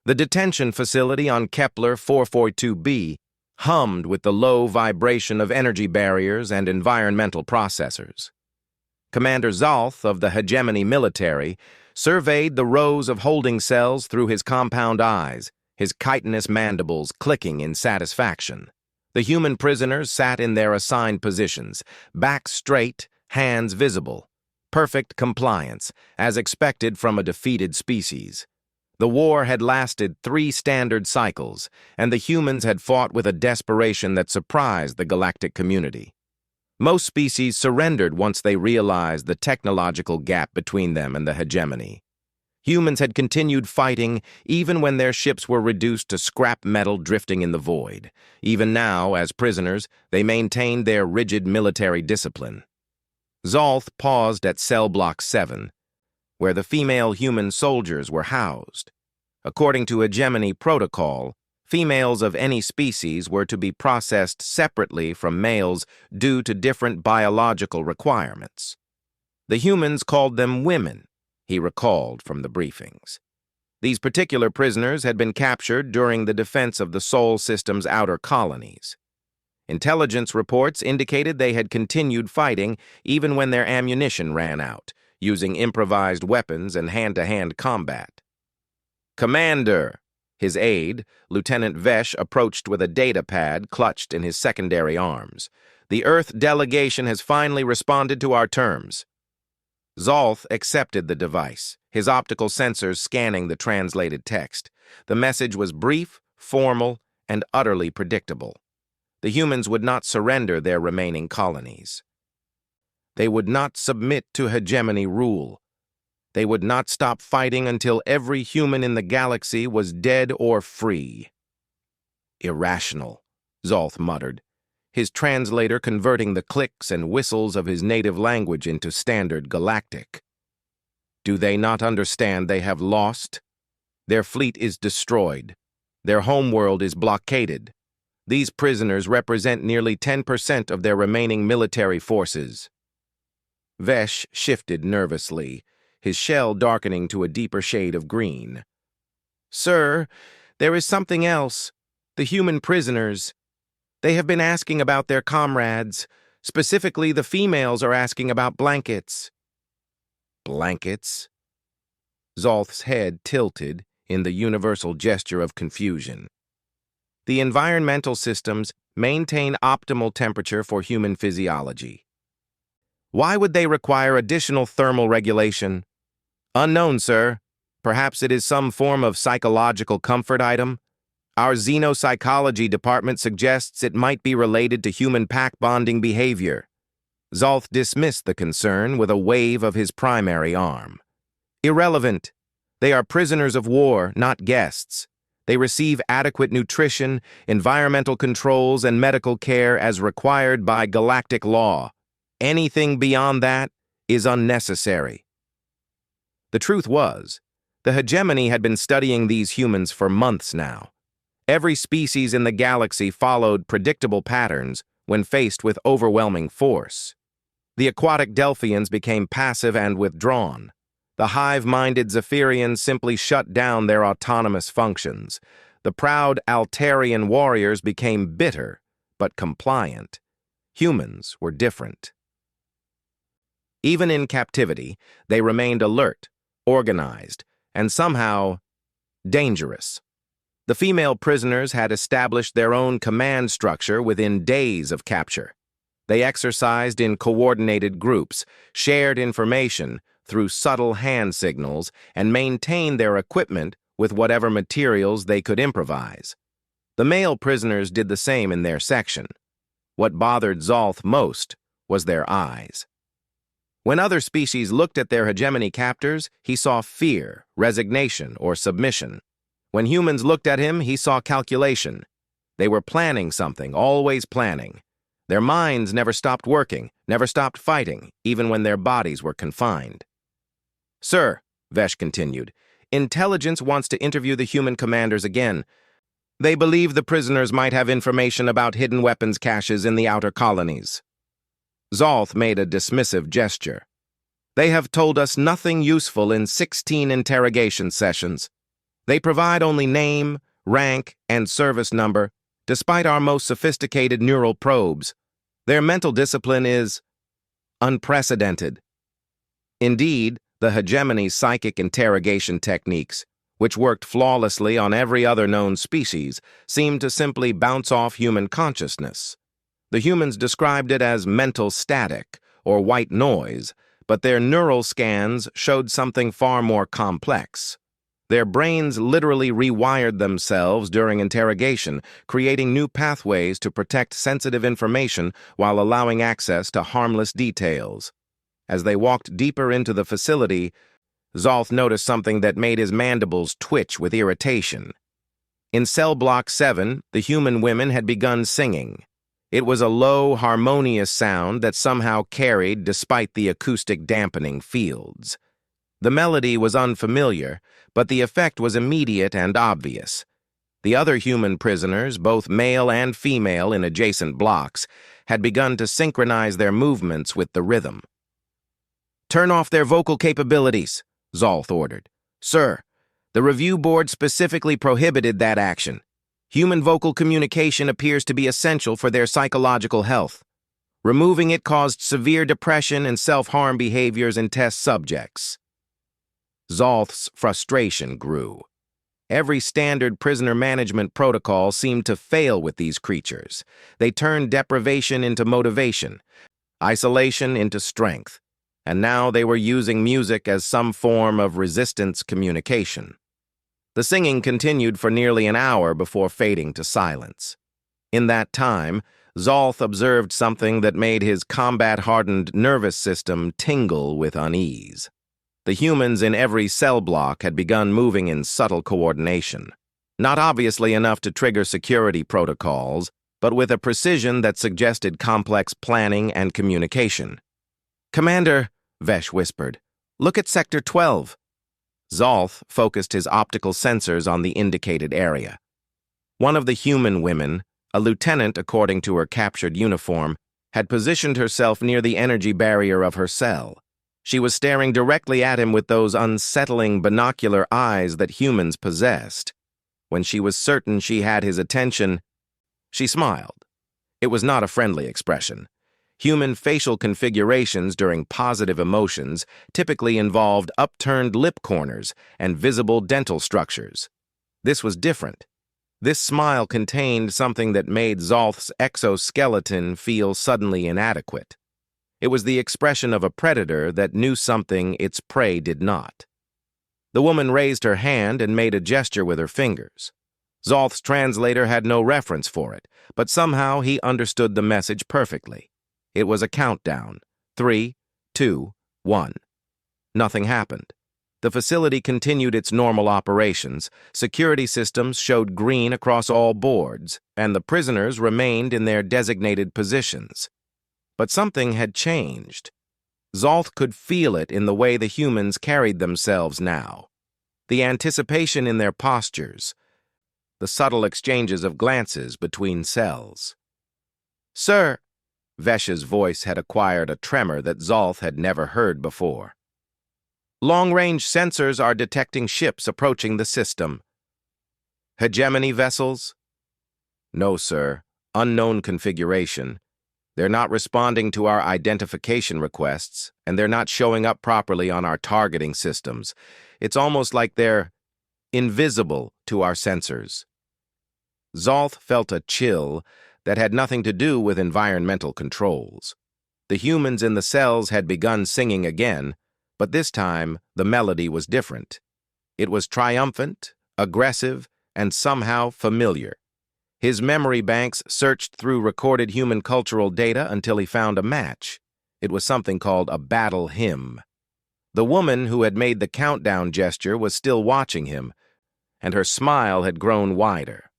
The detention facility on Kepler 442b hummed with the low vibration of energy barriers and environmental processors. Commander Zalth of the Hegemony military surveyed the rows of holding cells through his compound eyes, his chitinous mandibles clicking in satisfaction. The human prisoners sat in their assigned positions, backs straight, hands visible. Perfect compliance, as expected from a defeated species. The war had lasted 3 standard cycles, and the humans had fought with a desperation that surprised the galactic community. Most species surrendered once they realized the technological gap between them and the hegemony. Humans had continued fighting even when their ships were reduced to scrap metal drifting in the void. Even now, as prisoners, they maintained their rigid military discipline. Zalth paused at Cell Block 7, where the female human soldiers were housed. According to Hegemony protocol, females of any species were to be processed separately from males due to different biological requirements. The humans called them women, he recalled from the briefings. These particular prisoners had been captured during the defense of the Sol system's outer colonies. Intelligence reports indicated they had continued fighting even when their ammunition ran out, using improvised weapons and hand-to-hand combat. "Commander," his aide, Lieutenant Vesh, approached with a data pad clutched in his secondary arms. "The Earth delegation has finally responded to our terms." Zalth accepted the device, his optical sensors scanning the translated text. The message was brief, formal, and utterly predictable. The humans would not surrender their remaining colonies. They would not submit to hegemony rule. They would not stop fighting until every human in the galaxy was dead or free. "Irrational," Zalth muttered, his translator converting the clicks and whistles of his native language into standard galactic. "Do they not understand they have lost? Their fleet is destroyed. Their homeworld is blockaded. These prisoners represent nearly 10% of their remaining military forces." Vesh shifted nervously, his shell darkening to a deeper shade of green. "Sir, there is something else. The human prisoners. They have been asking about their comrades. Specifically, the females are asking about blankets." "Blankets?" Zalth's head tilted in the universal gesture of confusion. The environmental systems maintain optimal temperature for human physiology. Why would they require additional thermal regulation? "Unknown, sir. Perhaps it is some form of psychological comfort item. Our xenopsychology department suggests it might be related to human pack bonding behavior." Zalth dismissed the concern with a wave of his primary arm. "Irrelevant. They are prisoners of war, not guests. They receive adequate nutrition, environmental controls, and medical care as required by galactic law. Anything beyond that is unnecessary." The truth was, the hegemony had been studying these humans for months now. Every species in the galaxy followed predictable patterns when faced with overwhelming force. The aquatic Delphians became passive and withdrawn. The hive-minded Zephyrians simply shut down their autonomous functions. The proud Altarian warriors became bitter, but compliant. Humans were different. Even in captivity, they remained alert, organized, and somehow dangerous. The female prisoners had established their own command structure within days of capture. They exercised in coordinated groups, shared information through subtle hand signals, and maintained their equipment with whatever materials they could improvise. The male prisoners did the same in their section. What bothered Zalth most was their eyes. When other species looked at their hegemony captors, he saw fear, resignation, or submission. When humans looked at him, he saw calculation. They were planning something, always planning. Their minds never stopped working, never stopped fighting, even when their bodies were confined. "Sir," Vesh continued, "Intelligence wants to interview the human commanders again. They believe the prisoners might have information about hidden weapons caches in the outer colonies." Zalth made a dismissive gesture. "They have told us nothing useful in 16 interrogation sessions." They provide only name, rank, and service number, despite our most sophisticated neural probes. Their mental discipline is unprecedented. Indeed, the hegemony's psychic interrogation techniques, which worked flawlessly on every other known species, seemed to simply bounce off human consciousness. The humans described it as mental static, or white noise, but their neural scans showed something far more complex. Their brains literally rewired themselves during interrogation, creating new pathways to protect sensitive information while allowing access to harmless details. As they walked deeper into the facility, Zolth noticed something that made his mandibles twitch with irritation. In cell block 7, the human women had begun singing. It was a low, harmonious sound that somehow carried despite the acoustic dampening fields. The melody was unfamiliar, but the effect was immediate and obvious. The other human prisoners, both male and female in adjacent blocks, had begun to synchronize their movements with the rhythm. "Turn off their vocal capabilities," Zolth ordered. "Sir, the review board specifically prohibited that action. Human vocal communication appears to be essential for their psychological health. Removing it caused severe depression and self-harm behaviors in test subjects." Zolth's frustration grew. Every standard prisoner management protocol seemed to fail with these creatures. They turned deprivation into motivation, isolation into strength, and now they were using music as some form of resistance communication. The singing continued for nearly an hour before fading to silence. In that time, Zolth observed something that made his combat-hardened nervous system tingle with unease. The humans in every cell block had begun moving in subtle coordination, not obviously enough to trigger security protocols, but with a precision that suggested complex planning and communication. "Commander," Vesh whispered, "look at Sector 12. Zolth focused his optical sensors on the indicated area. One of the human women, a lieutenant according to her captured uniform, had positioned herself near the energy barrier of her cell. She was staring directly at him with those unsettling binocular eyes that humans possessed. When she was certain she had his attention, she smiled. It was not a friendly expression. Human facial configurations during positive emotions typically involved upturned lip corners and visible dental structures. This was different. This smile contained something that made Zolth's exoskeleton feel suddenly inadequate. It was the expression of a predator that knew something its prey did not. The woman raised her hand and made a gesture with her fingers. Zolth's translator had no reference for it, but somehow he understood the message perfectly. It was a countdown. 3, 2, 1. Nothing happened. The facility continued its normal operations, security systems showed green across all boards, and the prisoners remained in their designated positions. But something had changed. Zolth could feel it in the way the humans carried themselves now. The anticipation in their postures, the subtle exchanges of glances between cells. "Sir," Vesh's voice had acquired a tremor that Zolth had never heard before. "Long-range sensors are detecting ships approaching the system." "Hegemony vessels?" "No, sir. Unknown configuration. They're not responding to our identification requests, and they're not showing up properly on our targeting systems. It's almost like they're invisible to our sensors." Zolth felt a chill that had nothing to do with environmental controls. The humans in the cells had begun singing again, but this time the melody was different. It was triumphant, aggressive, and somehow familiar. His memory banks searched through recorded human cultural data until he found a match. It was something called a battle hymn. The woman who had made the countdown gesture was still watching him, and her smile had grown wider.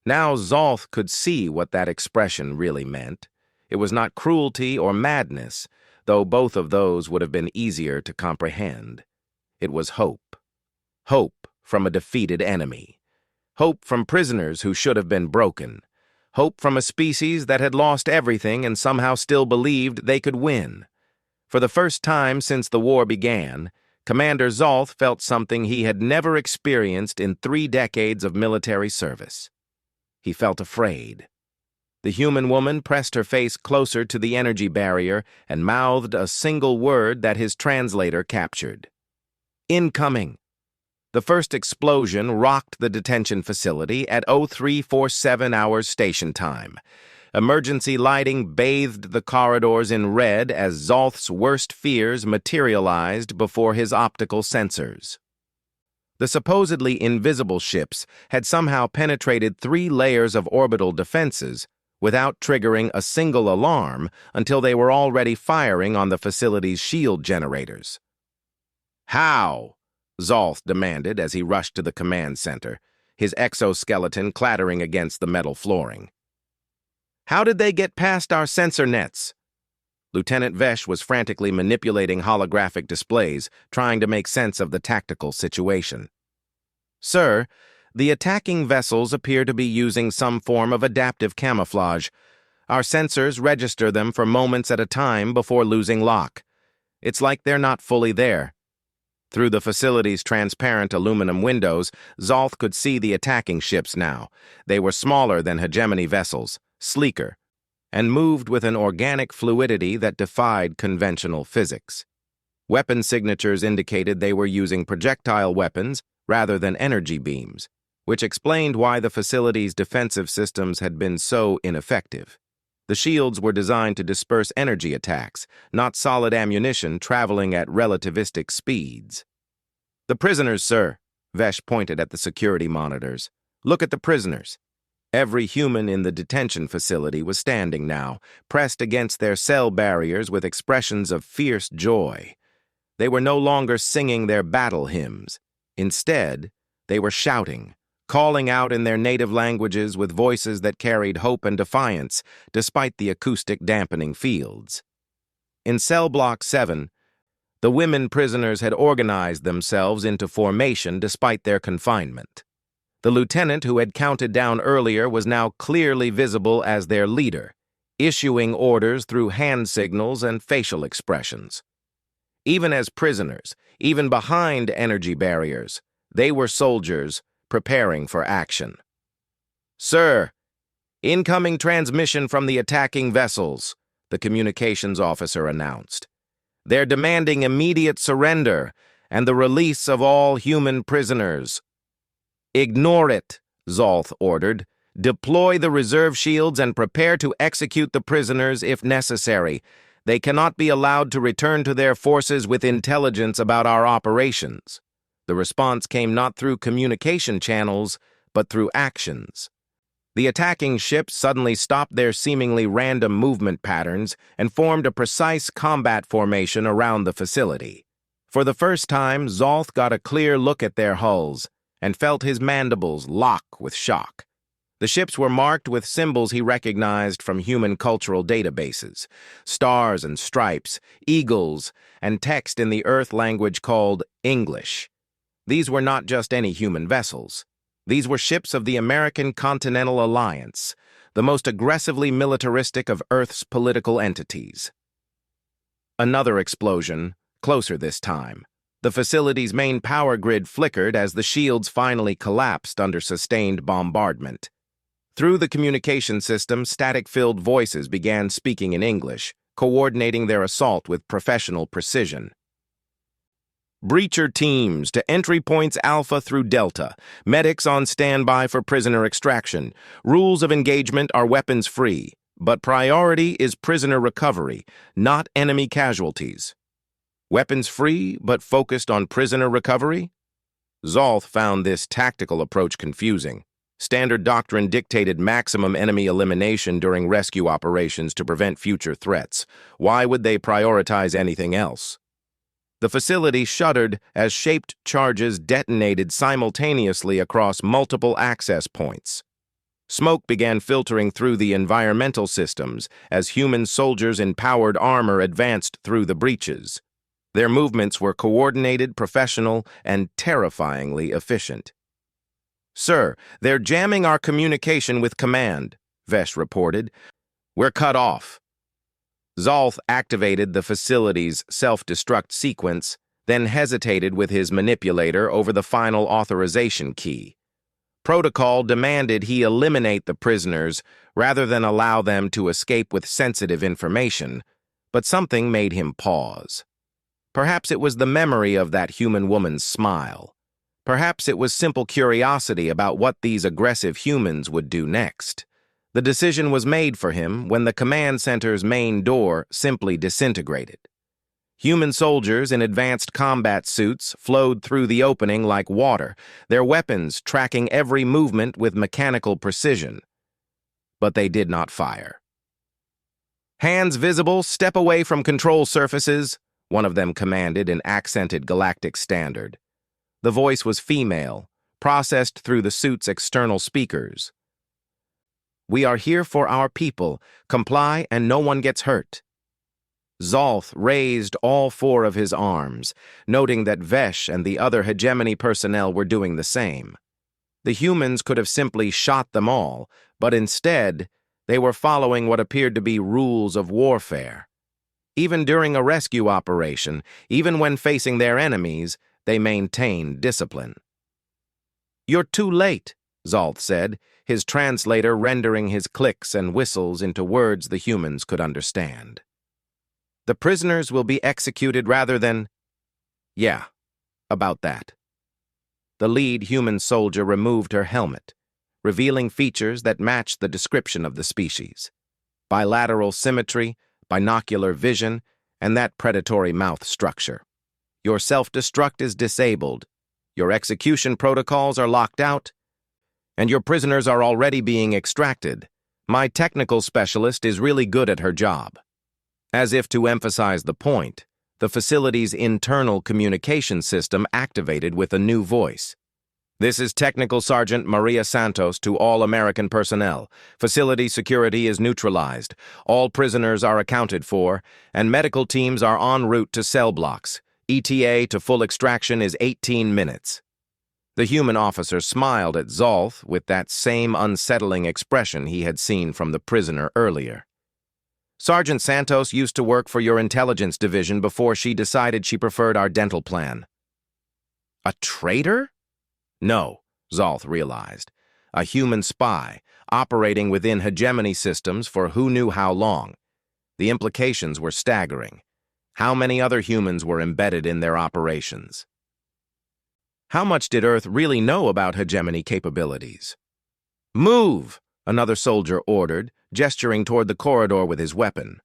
Now Zolth could see what that expression really meant. It was not cruelty or madness, though both of those would have been easier to comprehend. It was hope. Hope from a defeated enemy. Hope from prisoners who should have been broken. Hope from a species that had lost everything and somehow still believed they could win. For the first time since the war began, Commander Zolth felt something he had never experienced in 3 decades of military service. He felt afraid. The human woman pressed her face closer to the energy barrier and mouthed a single word that his translator captured. Incoming. The first explosion rocked the detention facility at 0347 hours station time. Emergency lighting bathed the corridors in red as Zolth's worst fears materialized before his optical sensors. The supposedly invisible ships had somehow penetrated 3 layers of orbital defenses without triggering a single alarm until they were already firing on the facility's shield generators. "How?" Zolth demanded as he rushed to the command center, his exoskeleton clattering against the metal flooring. "How did they get past our sensor nets?" Lieutenant Vesh was frantically manipulating holographic displays, trying to make sense of the tactical situation. "Sir, the attacking vessels appear to be using some form of adaptive camouflage. Our sensors register them for moments at a time before losing lock. It's like they're not fully there." Through the facility's transparent aluminum windows, Zolth could see the attacking ships now. They were smaller than hegemony vessels, sleeker, and moved with an organic fluidity that defied conventional physics. Weapon signatures indicated they were using projectile weapons rather than energy beams, which explained why the facility's defensive systems had been so ineffective. The shields were designed to disperse energy attacks, not solid ammunition traveling at relativistic speeds. "The prisoners, sir," Vesh pointed at the security monitors. "Look at the prisoners." Every human in the detention facility was standing now, pressed against their cell barriers with expressions of fierce joy. They were no longer singing their battle hymns. Instead, they were shouting, calling out in their native languages with voices that carried hope and defiance, despite the acoustic dampening fields. In Cell Block 7, the women prisoners had organized themselves into formation despite their confinement. The lieutenant who had counted down earlier was now clearly visible as their leader, issuing orders through hand signals and facial expressions. Even as prisoners, even behind energy barriers, they were soldiers preparing for action. "Sir, incoming transmission from the attacking vessels," the communications officer announced. "They're demanding immediate surrender and the release of all human prisoners." "Ignore it," Zolth ordered. "Deploy the reserve shields and prepare to execute the prisoners if necessary. They cannot be allowed to return to their forces with intelligence about our operations." The response came not through communication channels, but through actions. The attacking ships suddenly stopped their seemingly random movement patterns and formed a precise combat formation around the facility. For the first time, Zolth got a clear look at their hulls and felt his mandibles lock with shock. The ships were marked with symbols he recognized from human cultural databases: stars and stripes, eagles, and text in the Earth language called English. These were not just any human vessels. These were ships of the American Continental Alliance, the most aggressively militaristic of Earth's political entities. Another explosion, closer this time. The facility's main power grid flickered as the shields finally collapsed under sustained bombardment. Through the communication system, static-filled voices began speaking in English, coordinating their assault with professional precision. "Breacher teams to entry points Alpha through Delta. Medics on standby for prisoner extraction. Rules of engagement are weapons-free, but priority is prisoner recovery, not enemy casualties." Weapons-free, but focused on prisoner recovery? Zolth found this tactical approach confusing. Standard doctrine dictated maximum enemy elimination during rescue operations to prevent future threats. Why would they prioritize anything else? The facility shuddered as shaped charges detonated simultaneously across multiple access points. Smoke began filtering through the environmental systems as human soldiers in powered armor advanced through the breaches. Their movements were coordinated, professional, and terrifyingly efficient. "Sir, they're jamming our communication with command," Vesh reported. "We're cut off." Zolth activated the facility's self-destruct sequence, then hesitated with his manipulator over the final authorization key. Protocol demanded he eliminate the prisoners rather than allow them to escape with sensitive information, but something made him pause. Perhaps it was the memory of that human woman's smile. Perhaps it was simple curiosity about what these aggressive humans would do next. The decision was made for him when the command center's main door simply disintegrated. Human soldiers in advanced combat suits flowed through the opening like water, their weapons tracking every movement with mechanical precision. But they did not fire. "Hands visible, step away from control surfaces," one of them commanded in accented Galactic standard. The voice was female, processed through the suit's external speakers. "We are here for our people. Comply and no one gets hurt." Zolth raised all four of his arms, noting that Vesh and the other hegemony personnel were doing the same. The humans could have simply shot them all, but instead, they were following what appeared to be rules of warfare. Even during a rescue operation, even when facing their enemies, they maintained discipline. "You're too late," Zolth said, his translator rendering his clicks and whistles into words the humans could understand. "The prisoners will be executed rather than—" "Yeah, about that." The lead human soldier removed her helmet, revealing features that matched the description of the species. Bilateral symmetry, binocular vision, and that predatory mouth structure. "Your self-destruct is disabled, your execution protocols are locked out, and your prisoners are already being extracted. My technical specialist is really good at her job." As if to emphasize the point, the facility's internal communication system activated with a new voice. "This is Technical Sergeant Maria Santos to all American personnel. Facility security is neutralized. All prisoners are accounted for, and medical teams are en route to cell blocks. ETA to full extraction is 18 minutes. The human officer smiled at Zolth with that same unsettling expression he had seen from the prisoner earlier. "Sergeant Santos used to work for your intelligence division before she decided she preferred our dental plan." "A traitor?" No, Zolth realized. A human spy, operating within hegemony systems for who knew how long. The implications were staggering. How many other humans were embedded in their operations? How much did Earth really know about hegemony capabilities? "Move!" another soldier ordered, gesturing toward the corridor with his weapon.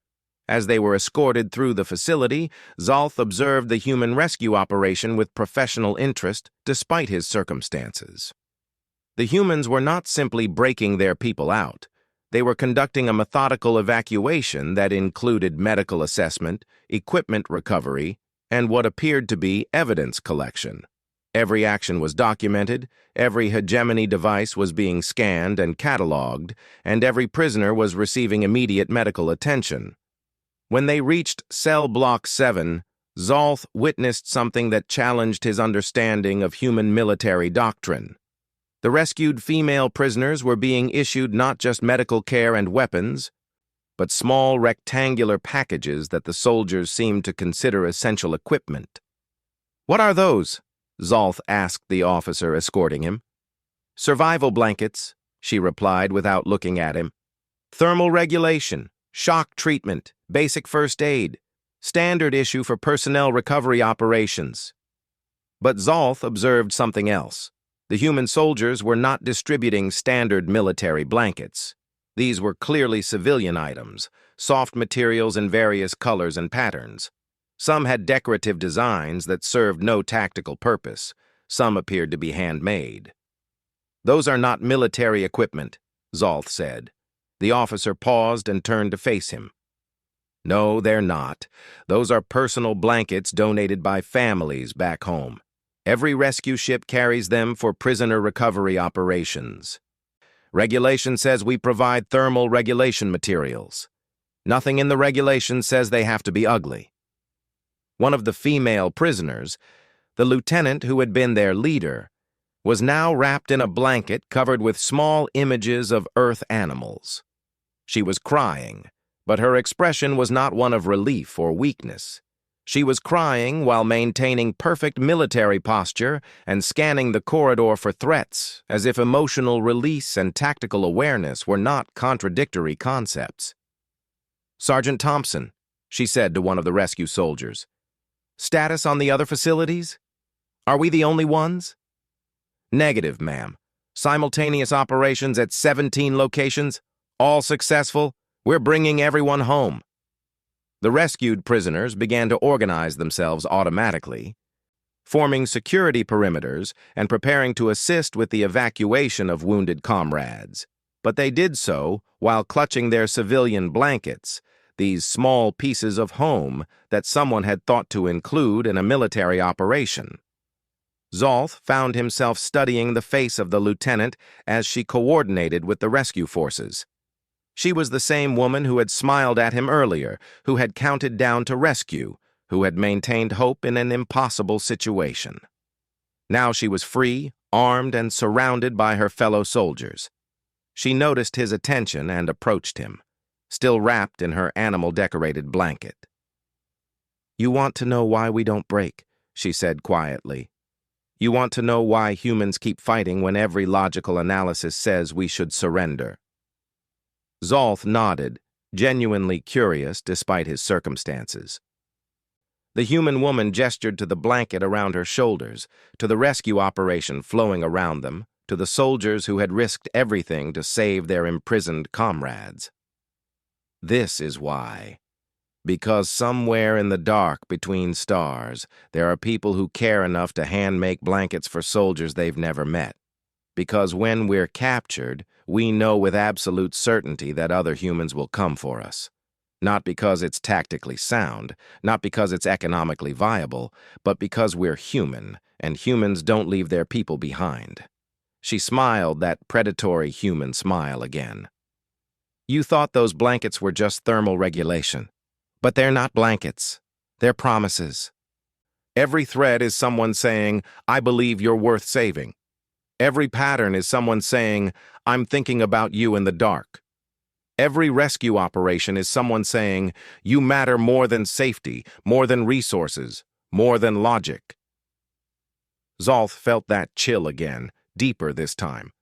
As they were escorted through the facility, Zolth observed the human rescue operation with professional interest despite his circumstances. The humans were not simply breaking their people out. They were conducting a methodical evacuation that included medical assessment, equipment recovery, and what appeared to be evidence collection. Every action was documented, every hegemony device was being scanned and cataloged, and every prisoner was receiving immediate medical attention. When they reached Cell Block 7, Zolth witnessed something that challenged his understanding of human military doctrine. The rescued female prisoners were being issued not just medical care and weapons, but small rectangular packages that the soldiers seemed to consider essential equipment. "What are those?" Zolth asked the officer escorting him. "Survival blankets," she replied without looking at him. "Thermal regulation, shock treatment, basic first aid, standard issue for personnel recovery operations." But Zolth observed something else. The human soldiers were not distributing standard military blankets. These were clearly civilian items, soft materials in various colors and patterns. Some had decorative designs that served no tactical purpose. Some appeared to be handmade. "Those are not military equipment," Zolth said. The officer paused and turned to face him. "No, they're not. Those are personal blankets donated by families back home. Every rescue ship carries them for prisoner recovery operations. Regulation says we provide thermal regulation materials. Nothing in the regulation says they have to be ugly." One of the female prisoners, the lieutenant who had been their leader, was now wrapped in a blanket covered with small images of Earth animals. She was crying, but her expression was not one of relief or weakness. She was crying while maintaining perfect military posture and scanning the corridor for threats, as if emotional release and tactical awareness were not contradictory concepts. "Sergeant Thompson," she said to one of the rescue soldiers. "Status on the other facilities? Are we the only ones?" "Negative, ma'am. Simultaneous operations at 17 locations. All successful. We're bringing everyone home." The rescued prisoners began to organize themselves automatically, forming security perimeters and preparing to assist with the evacuation of wounded comrades. But they did so while clutching their civilian blankets, these small pieces of home that someone had thought to include in a military operation. Zolth found himself studying the face of the lieutenant as she coordinated with the rescue forces. She was the same woman who had smiled at him earlier, who had counted down to rescue, who had maintained hope in an impossible situation. Now she was free, armed, and surrounded by her fellow soldiers. She noticed his attention and approached him, still wrapped in her animal-decorated blanket. "You want to know why we don't break," she said quietly. "You want to know why humans keep fighting when every logical analysis says we should surrender." Zolth nodded, genuinely curious despite his circumstances. The human woman gestured to the blanket around her shoulders, to the rescue operation flowing around them, to the soldiers who had risked everything to save their imprisoned comrades. "This is why. Because somewhere in the dark between stars, there are people who care enough to hand-make blankets for soldiers they've never met. Because when we're captured, we know with absolute certainty that other humans will come for us. Not because it's tactically sound, not because it's economically viable, but because we're human, and humans don't leave their people behind." She smiled that predatory human smile again. "You thought those blankets were just thermal regulation. But they're not blankets. They're promises. Every thread is someone saying, 'I believe you're worth saving.' Every pattern is someone saying, 'I'm thinking about you in the dark.' Every rescue operation is someone saying, 'You matter more than safety, more than resources, more than logic.'" Zolth felt that chill again, deeper this time.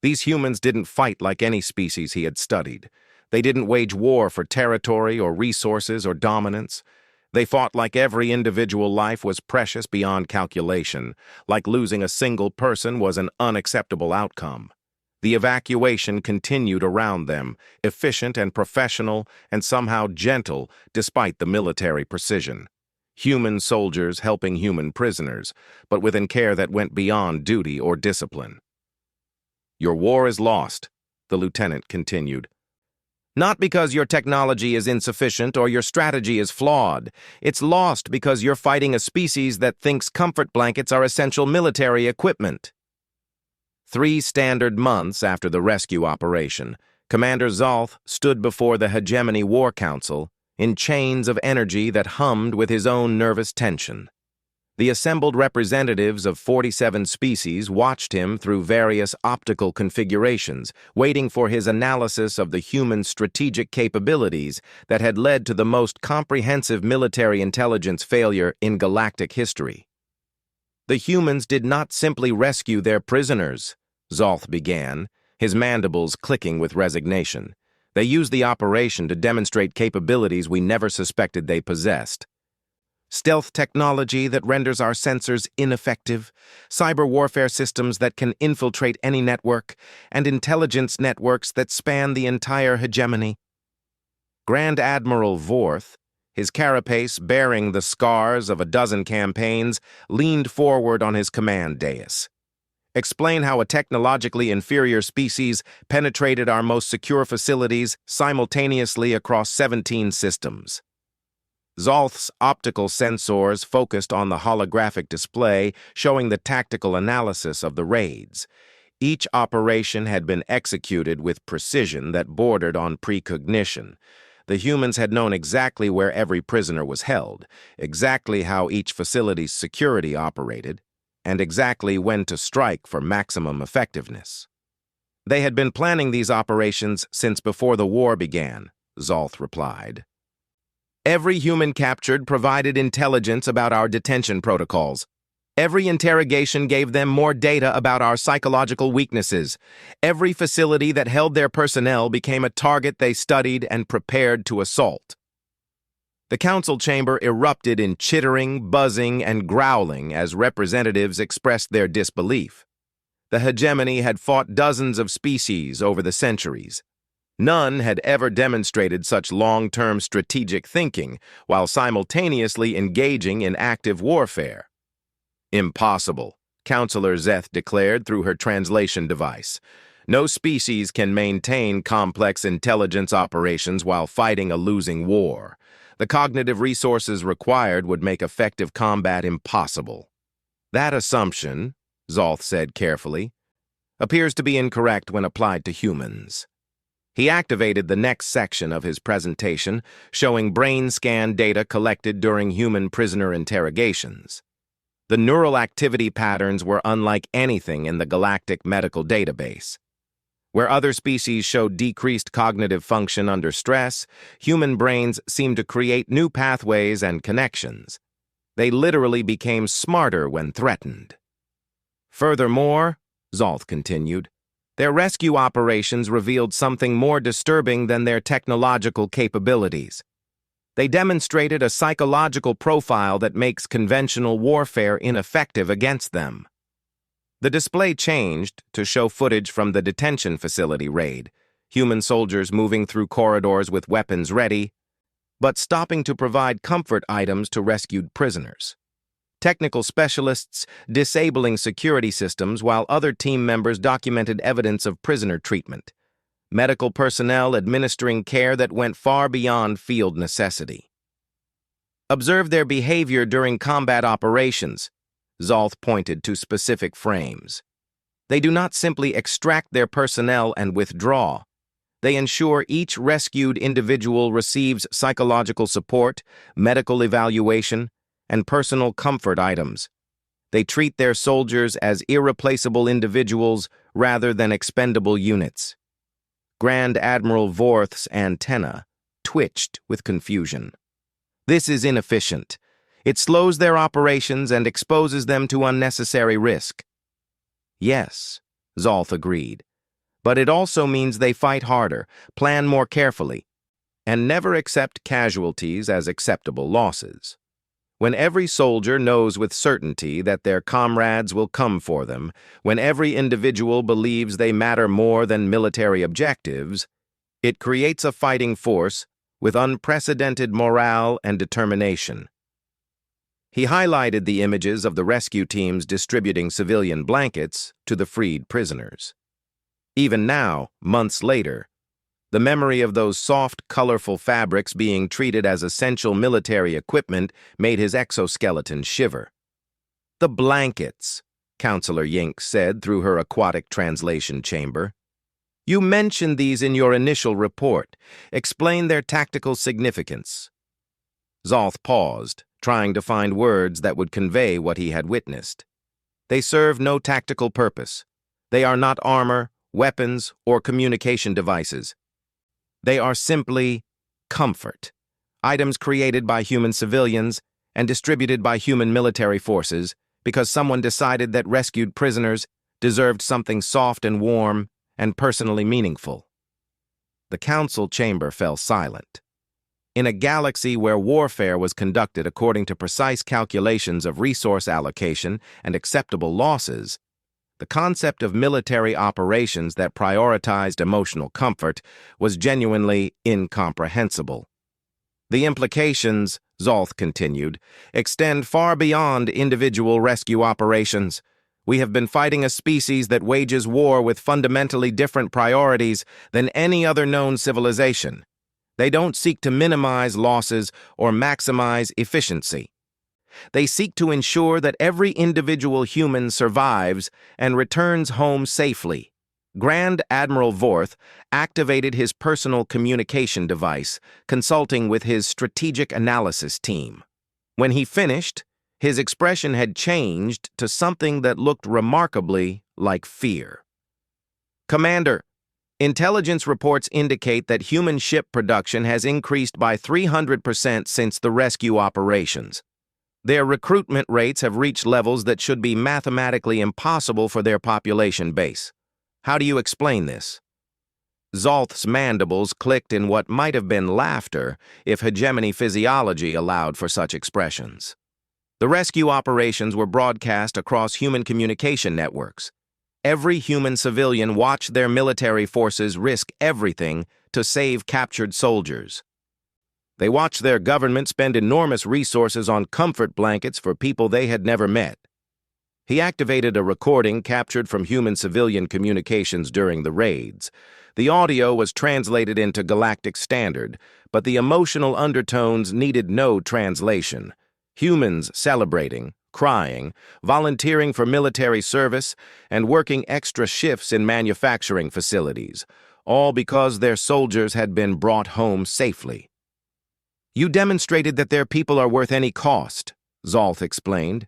These humans didn't fight like any species he had studied. They didn't wage war for territory or resources or dominance. They fought like every individual life was precious beyond calculation, like losing a single person was an unacceptable outcome. The evacuation continued around them, efficient and professional and somehow gentle despite the military precision. Human soldiers helping human prisoners, but with care that went beyond duty or discipline. "Your war is lost," the lieutenant continued. "Not because your technology is insufficient or your strategy is flawed. It's lost because you're fighting a species that thinks comfort blankets are essential military equipment." 3 standard months after the rescue operation, Commander Zolth stood before the Hegemony War Council in chains of energy that hummed with his own nervous tension. The assembled representatives of 47 species watched him through various optical configurations, waiting for his analysis of the human strategic capabilities that had led to the most comprehensive military intelligence failure in galactic history. "The humans did not simply rescue their prisoners," Zolth began, his mandibles clicking with resignation. "They used the operation to demonstrate capabilities we never suspected they possessed. Stealth technology that renders our sensors ineffective, cyber warfare systems that can infiltrate any network, and intelligence networks that span the entire hegemony." Grand Admiral Vorth, his carapace bearing the scars of a dozen campaigns, leaned forward on his command dais. "Explain how a technologically inferior species penetrated our most secure facilities simultaneously across 17 systems." Zolth's optical sensors focused on the holographic display showing the tactical analysis of the raids. Each operation had been executed with precision that bordered on precognition. The humans had known exactly where every prisoner was held, exactly how each facility's security operated, and exactly when to strike for maximum effectiveness. "They had been planning these operations since before the war began," Zolth replied. Every human captured provided intelligence about our detention protocols. Every interrogation gave them more data about our psychological weaknesses. Every facility that held their personnel became a target they studied and prepared to assault. The council chamber erupted in chittering, buzzing, and growling as representatives expressed their disbelief. The hegemony had fought dozens of species over the centuries. None had ever demonstrated such long-term strategic thinking while simultaneously engaging in active warfare. Impossible, Counselor Zeth declared through her translation device. No species can maintain complex intelligence operations while fighting a losing war. The cognitive resources required would make effective combat impossible. That assumption, Zolth said carefully, appears to be incorrect when applied to humans. He activated the next section of his presentation, showing brain scan data collected during human prisoner interrogations. The neural activity patterns were unlike anything in the Galactic Medical Database. Where other species showed decreased cognitive function under stress, human brains seemed to create new pathways and connections. They literally became smarter when threatened. Furthermore, Zolth continued, their rescue operations revealed something more disturbing than their technological capabilities. They demonstrated a psychological profile that makes conventional warfare ineffective against them. The display changed to show footage from the detention facility raid, human soldiers moving through corridors with weapons ready, but stopping to provide comfort items to rescued prisoners. Technical specialists disabling security systems while other team members documented evidence of prisoner treatment. Medical personnel administering care that went far beyond field necessity. Observe their behavior during combat operations. Zolth pointed to specific frames. They do not simply extract their personnel and withdraw. They ensure each rescued individual receives psychological support, medical evaluation, and personal comfort items. They treat their soldiers as irreplaceable individuals rather than expendable units. Grand Admiral Vorth's antenna twitched with confusion. This is inefficient. It slows their operations and exposes them to unnecessary risk. Yes, Zolth agreed, but it also means they fight harder, plan more carefully, and never accept casualties as acceptable losses. When every soldier knows with certainty that their comrades will come for them, when every individual believes they matter more than military objectives, it creates a fighting force with unprecedented morale and determination. He highlighted the images of the rescue teams distributing civilian blankets to the freed prisoners. Even now, months later, the memory of those soft, colorful fabrics being treated as essential military equipment made his exoskeleton shiver. The blankets, Counselor Yink said through her aquatic translation chamber. You mentioned these in your initial report. Explain their tactical significance. Zolth paused, trying to find words that would convey what he had witnessed. They serve no tactical purpose. They are not armor, weapons, or communication devices. They are simply comfort, items created by human civilians and distributed by human military forces because someone decided that rescued prisoners deserved something soft and warm and personally meaningful. The council chamber fell silent. In a galaxy where warfare was conducted according to precise calculations of resource allocation and acceptable losses, the concept of military operations that prioritized emotional comfort was genuinely incomprehensible. The implications, Zolth continued, extend far beyond individual rescue operations. We have been fighting a species that wages war with fundamentally different priorities than any other known civilization. They don't seek to minimize losses or maximize efficiency. They seek to ensure that every individual human survives and returns home safely. Grand Admiral Vorth activated his personal communication device, consulting with his strategic analysis team. When he finished, his expression had changed to something that looked remarkably like fear. Commander, Intelligence reports indicate that human ship production has increased by 300% since the rescue operations. Their recruitment rates have reached levels that should be mathematically impossible for their population base. How do you explain this? Zolth's mandibles clicked in what might have been laughter if hegemony physiology allowed for such expressions. The rescue operations were broadcast across human communication networks. Every human civilian watched their military forces risk everything to save captured soldiers. They watched their government spend enormous resources on comfort blankets for people they had never met. He activated a recording captured from human-civilian communications during the raids. The audio was translated into Galactic Standard, but the emotional undertones needed no translation. Humans celebrating, crying, volunteering for military service, and working extra shifts in manufacturing facilities, all because their soldiers had been brought home safely. "You demonstrated that their people are worth any cost," Zolth explained.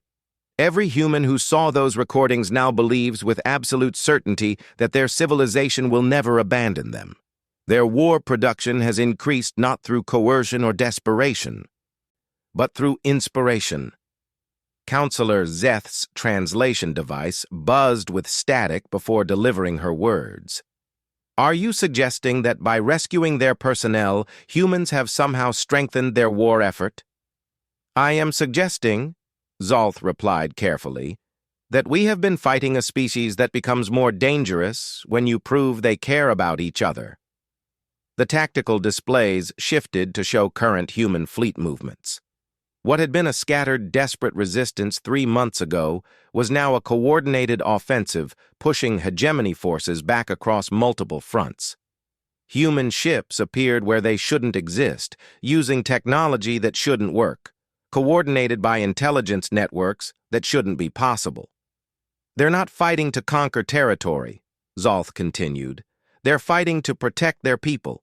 "Every human who saw those recordings now believes with absolute certainty that their civilization will never abandon them. Their war production has increased not through coercion or desperation, but through inspiration." Counselor Zeth's translation device buzzed with static before delivering her words. "Are you suggesting that by rescuing their personnel, humans have somehow strengthened their war effort?" "I am suggesting," Zolth replied carefully, "that we have been fighting a species that becomes more dangerous when you prove they care about each other." The tactical displays shifted to show current human fleet movements. What had been a scattered, desperate resistance 3 months ago was now a coordinated offensive, pushing hegemony forces back across multiple fronts. Human ships appeared where they shouldn't exist, using technology that shouldn't work, coordinated by intelligence networks that shouldn't be possible. "They're not fighting to conquer territory," Zolth continued. "They're fighting to protect their people.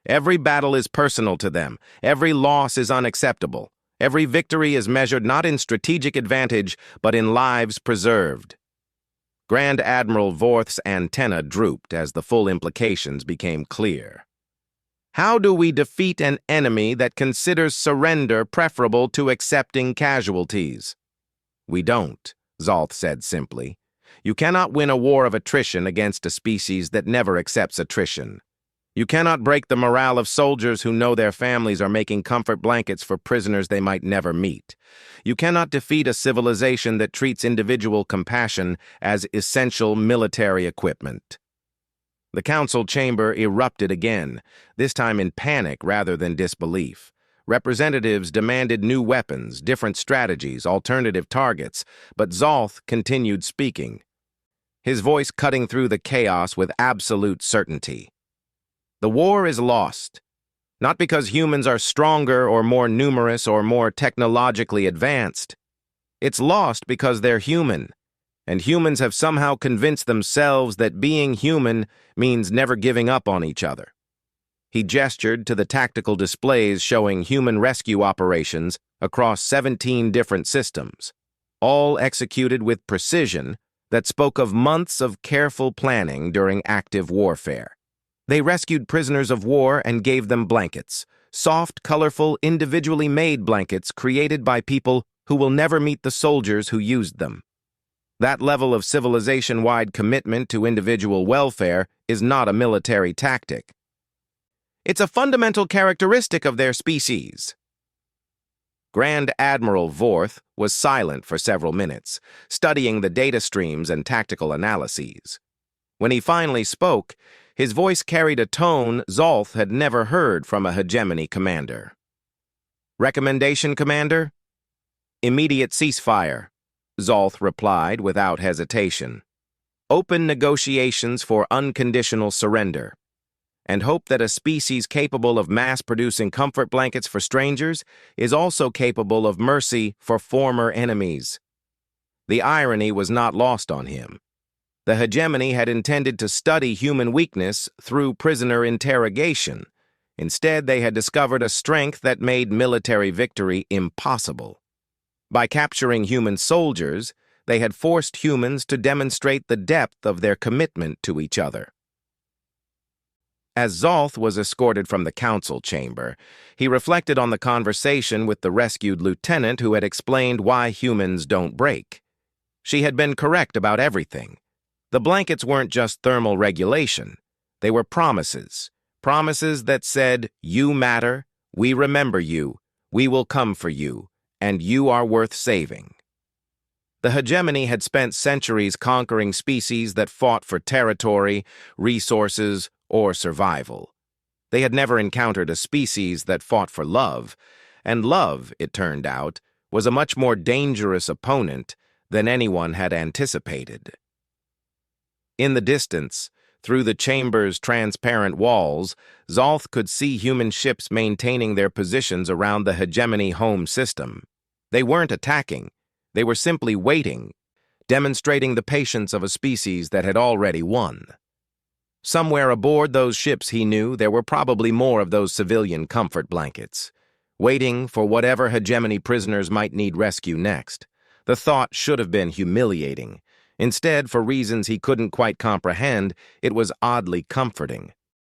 Every battle is personal to them. Every loss is unacceptable. Every victory is measured not in strategic advantage, but in lives preserved." Grand Admiral Vorth's antenna drooped as the full implications became clear. "How do we defeat an enemy that considers surrender preferable to accepting casualties?" "We don't," Zolth said simply. "You cannot win a war of attrition against a species that never accepts attrition. You cannot break the morale of soldiers who know their families are making comfort blankets for prisoners they might never meet. You cannot defeat a civilization that treats individual compassion as essential military equipment." The council chamber erupted again, this time in panic rather than disbelief. Representatives demanded new weapons, different strategies, alternative targets, but Zolth continued speaking, his voice cutting through the chaos with absolute certainty. "The war is lost, not because humans are stronger or more numerous or more technologically advanced. It's lost because they're human, and humans have somehow convinced themselves that being human means never giving up on each other." He gestured to the tactical displays showing human rescue operations across 17 different systems, all executed with precision that spoke of months of careful planning during active warfare. They rescued prisoners of war and gave them blankets, soft, colorful, individually made blankets created by people who will never meet the soldiers who used them. That level of civilization-wide commitment to individual welfare is not a military tactic. It's a fundamental characteristic of their species. Grand Admiral Vorth was silent for several minutes, studying the data streams and tactical analyses. When he finally spoke, his voice carried a tone Zolth had never heard from a hegemony commander. "Recommendation, Commander?" "Immediate ceasefire," Zolth replied without hesitation. "Open negotiations for unconditional surrender. And hope that a species capable of mass-producing comfort blankets for strangers is also capable of mercy for former enemies." The irony was not lost on him. The hegemony had intended to study human weakness through prisoner interrogation. Instead, they had discovered a strength that made military victory impossible. By capturing human soldiers, they had forced humans to demonstrate the depth of their commitment to each other. As Zolth was escorted from the council chamber, he reflected on the conversation with the rescued lieutenant who had explained why humans don't break. She had been correct about everything. The blankets weren't just thermal regulation. They were promises. Promises that said, "You matter, we remember you, we will come for you, and you are worth saving." The hegemony had spent centuries conquering species that fought for territory, resources, or survival. They had never encountered a species that fought for love, and love, it turned out, was a much more dangerous opponent than anyone had anticipated. In the distance, through the chamber's transparent walls, Zolth could see human ships maintaining their positions around the hegemony home system. They weren't attacking. They were simply waiting, demonstrating the patience of a species that had already won. Somewhere aboard those ships, he knew, there were probably more of those civilian comfort blankets, waiting for whatever hegemony prisoners might need rescue next. The thought should have been humiliating. Instead, for reasons he couldn't quite comprehend, it was oddly comforting.